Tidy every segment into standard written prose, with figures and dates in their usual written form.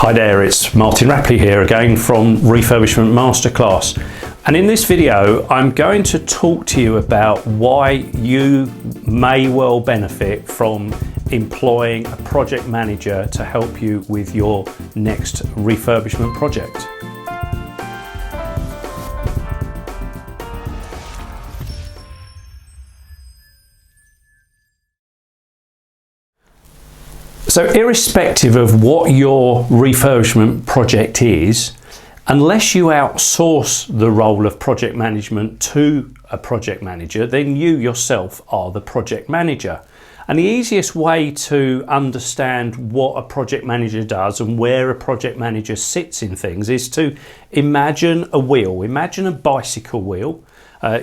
Hi there, it's Martin Rapley here again from Refurbishment Masterclass, and in this video I'm going to talk to you about why you may well benefit from employing a project manager to help you with your next refurbishment project. So irrespective of what your refurbishment project is, unless you outsource the role of project management to a project manager, then you yourself are the project manager. And the easiest way to understand what a project manager does and where a project manager sits in things is to imagine a wheel. Imagine a bicycle wheel.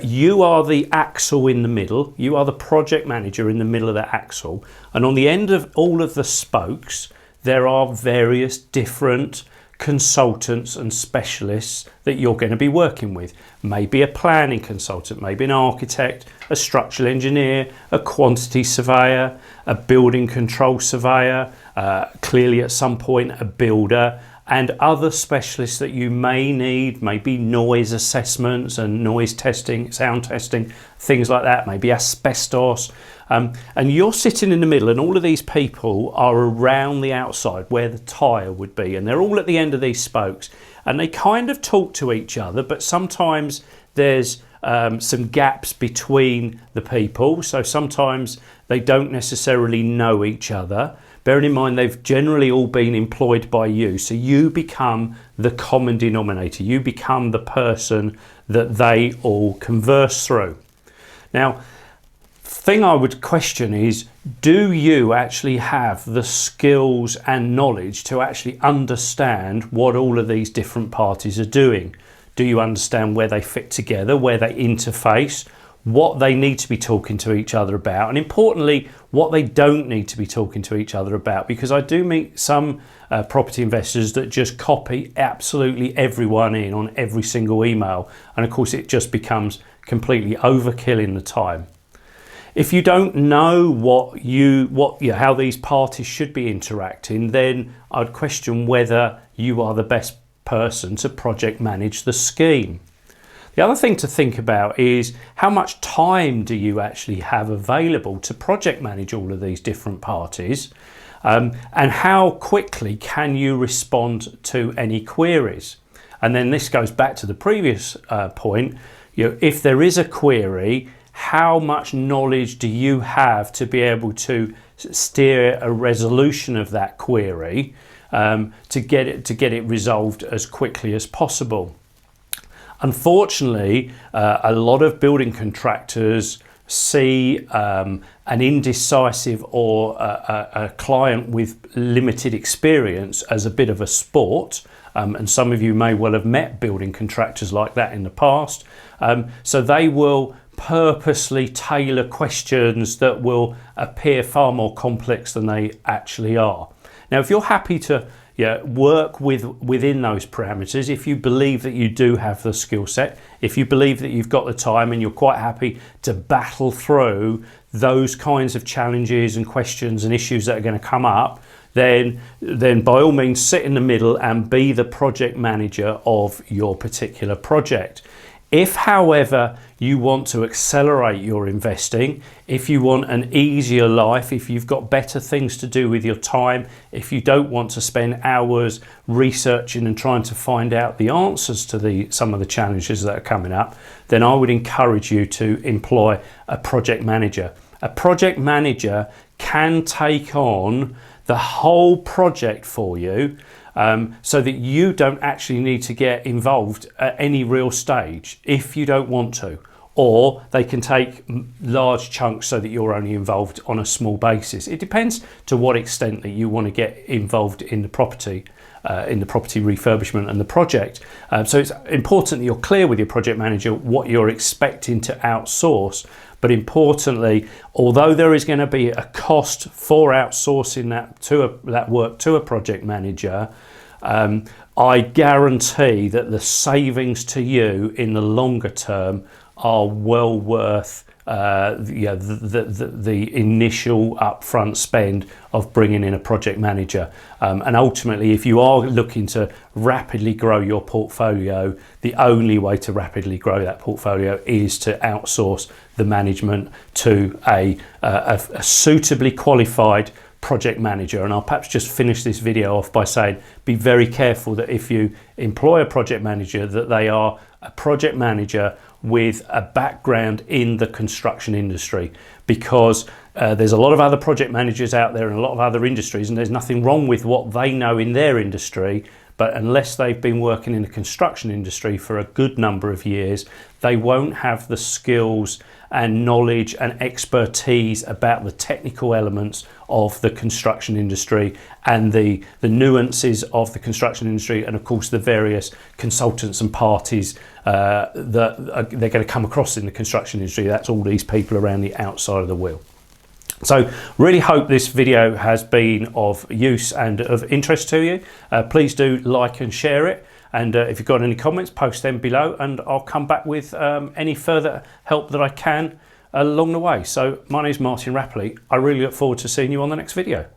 You are the axle in the middle. You are the project manager in the middle of that axle. And on the end of all of the spokes, there are various different consultants and specialists that you're going to be working with. Maybe a planning consultant, maybe an architect, a structural engineer, a quantity surveyor, a building control surveyor, clearly at some point a builder, and other specialists that you may need, maybe noise assessments and noise testing, sound testing, things like that, maybe asbestos. And you're sitting in the middle, and all of these people are around the outside where the tyre would be, and they're all at the end of these spokes, and they kind of talk to each other, but sometimes there's some gaps between the people, so sometimes they don't necessarily know each other. Bearing in mind they've generally all been employed by you, so you become the common denominator. You become the person that they all converse through. Now, the thing I would question is, do you actually have the skills and knowledge to actually understand what all of these different parties are doing? Do you understand where they fit together, where they interface, what they need to be talking to each other about, and importantly, what they don't need to be talking to each other about? Because I do meet some property investors that just copy absolutely everyone in on every single email, and of course it just becomes completely overkill in the time. If you don't know how these parties should be interacting, then I'd question whether you are the best person to project manage the scheme. The other thing to think about is how much time do you actually have available to project manage all of these different parties, and how quickly can you respond to any queries? And then this goes back to the previous point. If there is a query, how much knowledge do you have to be able to steer a resolution of that query to get it resolved as quickly as possible? Unfortunately, a lot of building contractors see an indecisive or a client with limited experience as a bit of a sport, and some of you may well have met building contractors like that in the past. So they will purposely tailor questions that will appear far more complex than they actually are. Now, if you're happy to work within those parameters, if you believe that you do have the skill set, if you believe that you've got the time and you're quite happy to battle through those kinds of challenges and questions and issues that are going to come up, then by all means sit in the middle and be the project manager of your particular project. If, however, you want to accelerate your investing, if you want an easier life, if you've got better things to do with your time, if you don't want to spend hours researching and trying to find out the answers to some of the challenges that are coming up, then I would encourage you to employ a project manager. A project manager can take on the whole project for you, so that you don't actually need to get involved at any real stage if you don't want to, or they can take large chunks so that you're only involved on a small basis. It depends to what extent that you want to get involved in the property refurbishment and the project. So it's important that you're clear with your project manager what you're expecting to outsource. But importantly, although there is going to be a cost for outsourcing that work to a project manager, I guarantee that the savings to you in the longer term are well worth the initial upfront spend of bringing in a project manager. And ultimately, if you are looking to rapidly grow your portfolio, the only way to rapidly grow that portfolio is to outsource the management to a suitably qualified project manager. And I'll perhaps just finish this video off by saying, be very careful that if you employ a project manager, that they are a project manager with a background in the construction industry, because there's a lot of other project managers out there in a lot of other industries, and there's nothing wrong with what they know in their industry, but unless they've been working in the construction industry for a good number of years, they won't have the skills and knowledge and expertise about the technical elements of the construction industry and the nuances of the construction industry, and of course the various consultants and parties that they're going to come across in the construction industry. That's all these people around the outside of the wheel. So really hope this video has been of use and of interest to you. Please do like and share it. And if you've got any comments, post them below, and I'll come back with any further help that I can along the way. So my name is Martin Rapley. I really look forward to seeing you on the next video.